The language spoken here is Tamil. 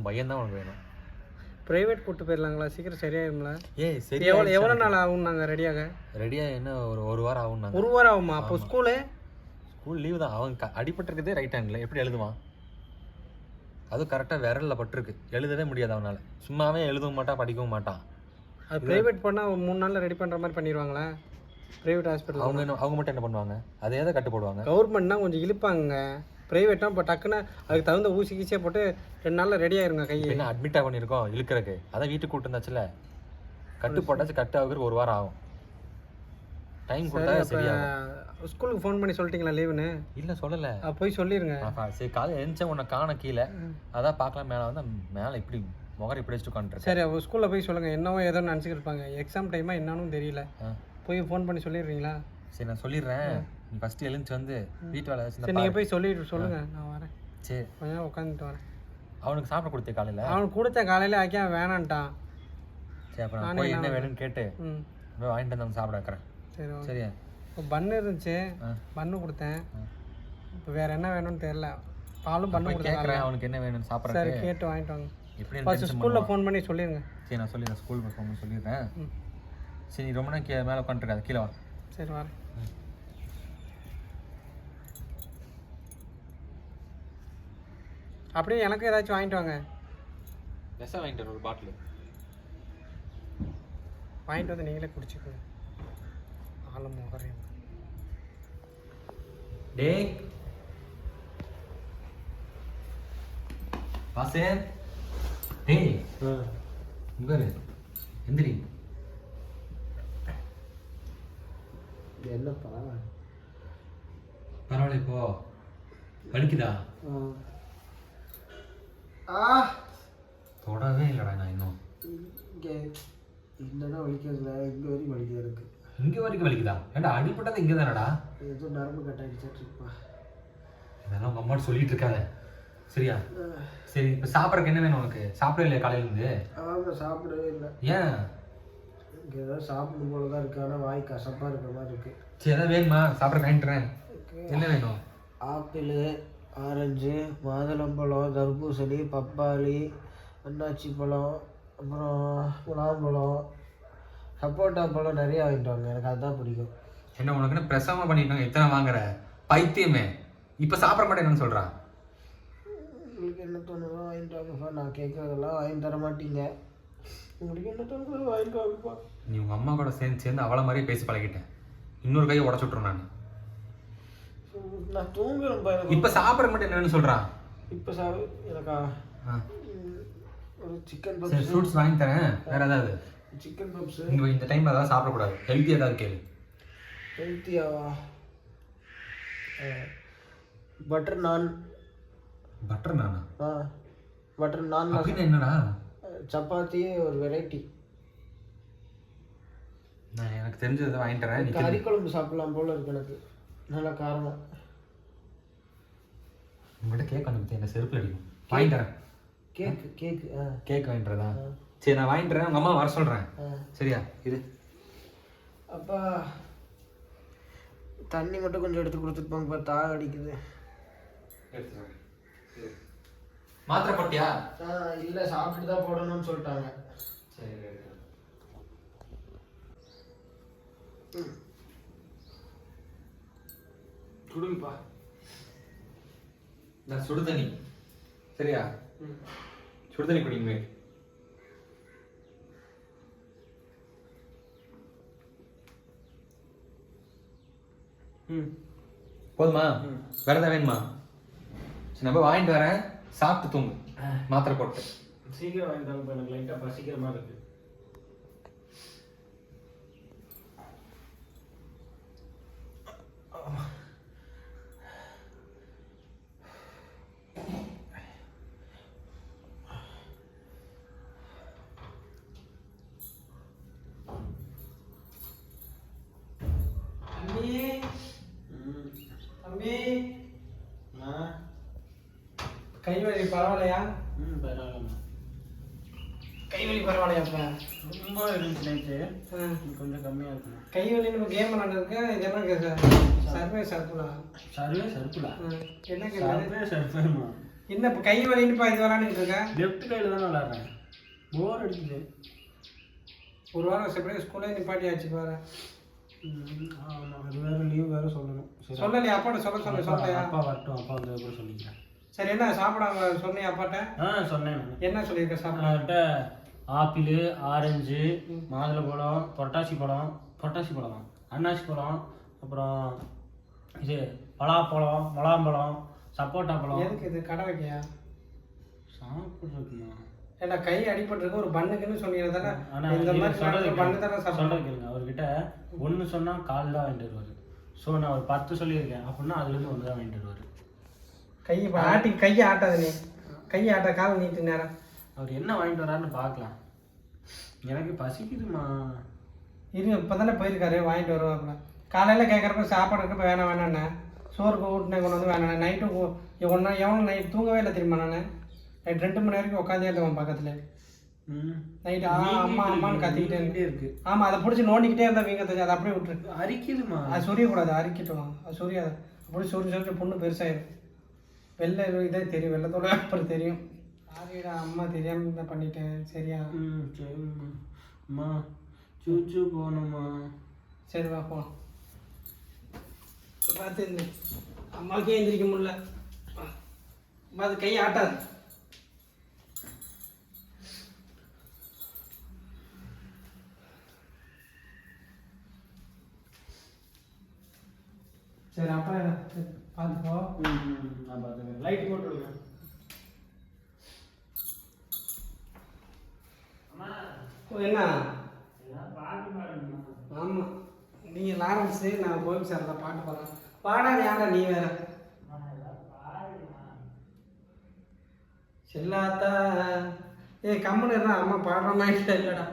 உன் பையன் தான் உனக்கு வேணும். ப்ரைவேட் கூப்பிட்டு போயிடலாங்களா? சீக்கிரம் சரியாயிருங்களா? சரி. எவ்வளோ நாள் ஆகும் நாங்கள் ரெடியாக என்ன ஒரு வாரம் ஆகும். ஒரு வாரம் ஆகுமா? அப்போ ஸ்கூல் லீவு தான். அவன் அடிபட்டிருக்குதே ரைட் ஹேண்டில், எப்படி எழுதுவான்? அதுவும் கரெக்டாக விரலில் பட்டிருக்கு, எழுதவே முடியாது அவனால். சும்மாவே எழுதவும் மாட்டான், படிக்கவும் மாட்டான். அது ப்ரைவேட் பண்ணால் 3 நாளில் ரெடி பண்ணுற மாதிரி பண்ணிடுவாங்களா? ப்ரைவேட் ஹாஸ்பிட்டல் அவங்க மட்டும் என்ன பண்ணுவாங்க? அதே தான் கட்டு போடுவாங்க. கவர்மெண்ட்னா கொஞ்சம் இழுப்பாங்க. ப்ரைவேட்னா இப்போ டக்குன்னு அதுக்கு தகுந்த ஊசி கீசியாக போட்டு 2 நாளில் ரெடி ஆயிருங்க. கையை என்ன அட்மிட்டாக பண்ணியிருக்கோம் இழுக்கிறதுக்கு? அதான் வீட்டுக்கு கூட்டு இருந்தாச்சுல, கட்டு போட்டாச்சு. கட்டு ஆகுறதுக்கு 1 வாரம் ஆகும். டைம் கொடுத்தா சரியா? ஸ்கூலுக்கு ஃபோன் பண்ணி சொல்லிட்டீங்களா லீவுன்னு? இல்லை சொல்லலை. போய் சொல்லிடுங்க. சரி, காலையில் எழுந்தேன் உன்னை காண கீழே, அதான் பார்க்கலாம். மேலே வந்து மேலே இப்படி முகரை இப்படி வச்சுட்டு உட்காந்துரு. சரி, ஸ்கூலில் போய் சொல்லுங்கள். என்னவோ ஏதோ நினச்சிக்கிட்டு இருப்பாங்க. எக்ஸாம் டைமாக என்னன்னு தெரியல. போய் ஃபோன் பண்ணி சொல்லிடுறீங்களா? சரி, நான் சொல்லிடுறேன். நீ ஃபஸ்ட்டு எழுந்துச்சு வந்து வீட்டு வேலை சரி, நீங்கள் போய் சொல்லுங்கள். நான் வரேன். சரி, கொஞ்சம் உட்காந்துட்டு வரேன். அவனுக்கு சாப்பிட கொடுத்தேன் காலையில். அவனுக்கு கொடுத்தேன் காலையில், ஆக்கியா வேணான்ட்டான். சரி, அப்புறம் நான் போய் என்ன வேணும்னு கேட்டு வாங்கிட்டு வந்து சாப்பிட வைக்கிறேன். சரி, சரியா? இப்போ பன்னு இருந்துச்சு, பன்னு கொடுத்தேன். இப்போ வேறு என்ன வேணும்னு தெரியல. பாலும் பண்ணு கொடுத்தேன். அவனுக்கு என்ன வேணும்னு சாப்பிட்றேன். சரி, கேட்டு வாங்கிட்டு வாங்க. எப்படி ஸ்கூலில் ஃபோன் பண்ணி சொல்லிடுங்க. சரி, நான் சொல்லிடுறேன். ஸ்கூலுக்கு ஃபோன் பண்ணி சொல்லிடுறேன். சரி, நீ ரொம்ப நேரம் மேலே உட்காந்துருக்காது, கீழே வா. சரி, வரேன். அப்படியே எனக்கு ஏதாச்சும் வாங்கிட்டு வாங்க. விஷம் வாங்கிட்டு வர ஒரு பாட்டில் வாங்கிட்டு வந்து நீங்களே குடிச்சுக்கோங்க. ஆளும் முகரையும் டேய் வாசன், டேய் இங்க எந்திரி. என்னப்பா? பரவாயில்ல, இப்போ வலிக்குதா? தொடவே இல்லைடா நான் இன்னும். இங்கே இல்லைன்னா வலிக்கிறதுல இங்கே வரைக்கும் வலிக்குது இருக்கு. இங்கே வரைக்கும் வலிக்குதா? ஏன்டா அடிப்பட்டது இங்கே தானடா? ஏதோ நரம்பு கட்டாகிடுச்சுப்பா. இதெல்லாம் உங்கள் அம்மாட்ட சொல்லிட்டு இருக்காத, சரியா? சரி, இப்போ சாப்பிட்றதுக்கு என்ன வேணும் உனக்கு? சாப்பிடவே இல்லையா காலையிலேருந்து? ஆமாம், சாப்பிடவே இல்லை. ஏன்? இங்கே ஏதாவது சாப்பிடும் போல தான் இருக்குது, ஆனால் வாய் கசப்பாக இருக்கிற மாதிரி இருக்குது. சரி, எதாவது வேணுமா? சாப்பிட்ற வாங்கிட்டுறேன். என்ன வேணும்? ஆப்பிள், ஆரஞ்சு, மாதுளம்பழம், தர்பூசணி, பப்பாளி, அன்னாச்சி பழம், அப்புறம் முலாம்பழம், சப்போட்டா பழம் நிறைய வாங்கிட்டு வாங்க. எனக்கு அதுதான் பிடிக்கும். என்ன உனக்குன்னு பிரசவமாக பண்ணிட்டாங்க, எத்தனை வாங்குற பைத்தியமே? இப்போ சாப்பிட மாட்டேன்னு சொல்கிறான். உங்களுக்கு என்ன தோணுதோ வாங்கிட்டு வாங்கப்பா. நான் கேட்குறதெல்லாம் வாங்கி தர மாட்டீங்க. உங்களுக்கு என்ன தோணுதோ வாங்கிட்டு வாங்கப்பா. நீ உங்கள் அம்மா கூட சேர்ந்து அவளை மாதிரியே பேசி பழகிட்டேன். இன்னொரு கையை உடச்சு விட்ருவேன் நான். நான் தூங்குறேன்ப்பா. இப்போ சாப்பிட மட்டும் என்னன்னு சொல்கிறான். இப்போ எனக்கா ஒரு சிக்கன் பப்ஸ். சரி, ஃப்ரூட்ஸ் வாங்கி தரேன். வேறு ஏதாவது? Chicken puffs. இந்த டைமில் ஏதாவது சாப்பிடக்கூடாது. ஹெல்த்தி ஏதாவது கேளு. ஹெல்த்தியாவா? பட்டர் நான். பட்டர் நானா? பட்டர் நான் அப்படின்னு என்னடா? சப்பாத்தி ஒரு வெரைட்டி. நான் எனக்கு தெரிஞ்சதை வாங்கிட்டு வரேன். கறி குழம்பு சாப்பிடலாம் போல இருக்கு எனக்கு, நல்லா காரமாக. உங்கள்கிட்ட கேக் வந்து என்ன செருப்பு அடிக்கும். வாங்கிட்டு வரேன். கேக் வாங்கிட்டுறதா? சரி, நான் வாங்கிட்டு வரேன். உங்கள் அம்மா வர சொல்கிறேன், சரியா? இது அப்பா தண்ணி மட்டும் கொஞ்சம் எடுத்து கொடுத்துட்டு போங்கப்பா, தாக அடிக்குது. மாத்திரை போட்டியா? இல்லை, சாப்பிட்டு தான் போடணும்னு சொல்லிட்டாங்க. சரி, குடுங்கப்பா. நான் சுடு தண்ணி, சரியா? சுடு தண்ணி குடிங்க. போதுமா? வேற ஏதாவது வேணுமா? சரி, நான் போய் வாங்கிட்டு வரேன். சாப்பிட்டு தூங்கு, மாத்திரை போட்டு. சீக்கிரம் வாங்கிட்டாங்க, எனக்கு லைட்டாக பசிக்கிற மாதிரி இருக்கு. தம்பி, கைவலி பரவாயில்லையா? பரவாயில்ல. கைவலி பரவாயில்லையாப்பா? ரொம்ப இருந்துச்சு நைட்டு, கொஞ்சம் கம்மியாக இருக்கு. கைவலி நம்ம கேம் விளாண்டுருக்க. இது என்ன சர்வே சர்க்குலா? சர்வே சர்க்குலா என்ன கேட்குறது? சர்வேமா என்ன இப்போ கை வலின்னுப்பா இது விளாண்டுக்கிட்டு இருக்கேன்? லெஃப்ட் கையில் தானே விளாட்றேன். போர் அடிக்குது. ஒரு வாரம் செப்பரேட் ஸ்கூலே நிப்பாட்டியாச்சு பாரு. ஆமாம், அது வேறு லீவ் வேறு சொல்லணும். சொல்லலையா அப்பாட்ட? சொல்லையா? அப்பா வரட்டும், அப்பா வந்து கூட சொல்லிக்கிறேன். சரி, என்ன சாப்பிடாம சொன்னியா அப்பாட்ட? சொன்னேன். என்ன சொல்லியிருக்க சாப்பிட? அவர்கிட்ட ஆப்பிள், ஆரஞ்சு, மாதுளம்பழம், புரட்டாசி பழம், அன்னாசி பழம், அப்புறம் இது பலாப்பழம், முலாம்பழம், சப்போட்டா பழம். எதுக்கு இது கடை வைக்கையா? சாப்பிட்றதுக்குமா? ஏன்னா கை அடிபட்டிருக்கு, ஒரு பண்ணுக்குன்னு சொன்னீங்க தானே? ஆனால் இந்த மாதிரி பண்ணு தானே சொல்கிறேன் கேளுங்க. அவர்கிட்ட ஒன்று சொன்னால் கால் தான் வாங்கிட்டு வருவார். ஸோ நான் ஒரு 10 சொல்லியிருக்கேன் அப்படின்னா அதுலேருந்து ஒன்று தான் வாங்கிட்டு வருவார். கையை ஆட்டாது, நீ கையை ஆட்ட கால் நீட்டு நேரம். அவர் என்ன வாங்கிட்டு வராருன்னு பார்க்கலாம். எனக்கு பசிக்குதுமா. இருங்க, இப்போ தானே போயிருக்காரு, வாங்கிட்டு வருவாப்புல. காலையில் கேட்குறப்ப சாப்பாடு இருக்கப்போ வேணாண்ணே, சோறுக்கு ஊட்டினே கொண்டு வந்து வேணாண்ணே. நைட்டும் எவ்வளோ நைட் தூங்கவே இல்லை தெரியுமா? நான் நைட் 2 மணி வரைக்கும் உட்காந்தே இருந்தேன் பக்கத்தில். நைட்டு அம்மா அம்மான்னு கத்திக்கிட்டே இருக்கு. ஆமாம், அதை பிடிச்சி நோண்டிக்கிட்டே இருந்தால் வீங்கத்தை அதை அப்படியே விட்டுருக்கு. அரிக்குதுமா. அது சொரியக்கூடாது, அரிக்கிட்டோம். அது சொரியாது. அப்படி சொரிச்சு பொண்ணு பெருசாயிடும். வெள்ளை இதே தெரியும், வெள்ளத்தோட அப்புறம் தெரியும். சாரிடா அம்மா தெரியாமல் தான் பண்ணிட்டேன். சரியா? சரிம்மா. அம்மா சூச்சு போகணுமா? சரி வா போ. பார்த்து அம்மாவுக்கே எந்திரிக்க முடியல. அது கையை ஆட்டாது. சரி அப்பா பார்த்துக்கோ. நான் பார்த்துக்கிறேன். லைட் போட்டு விடுங்க. என்ன? பாட்டு பாடுங்க. ஆமாம், நீங்கள் லாரன்ஸு, நான் கோவில் சார் தான் பாட்டு பாடுறேன். பாடாது யாரா நீ வேற? செல்லாத்தா கம்முன்னு இருந்தா அம்மா பாடுற மாதிரி இல்லைடா.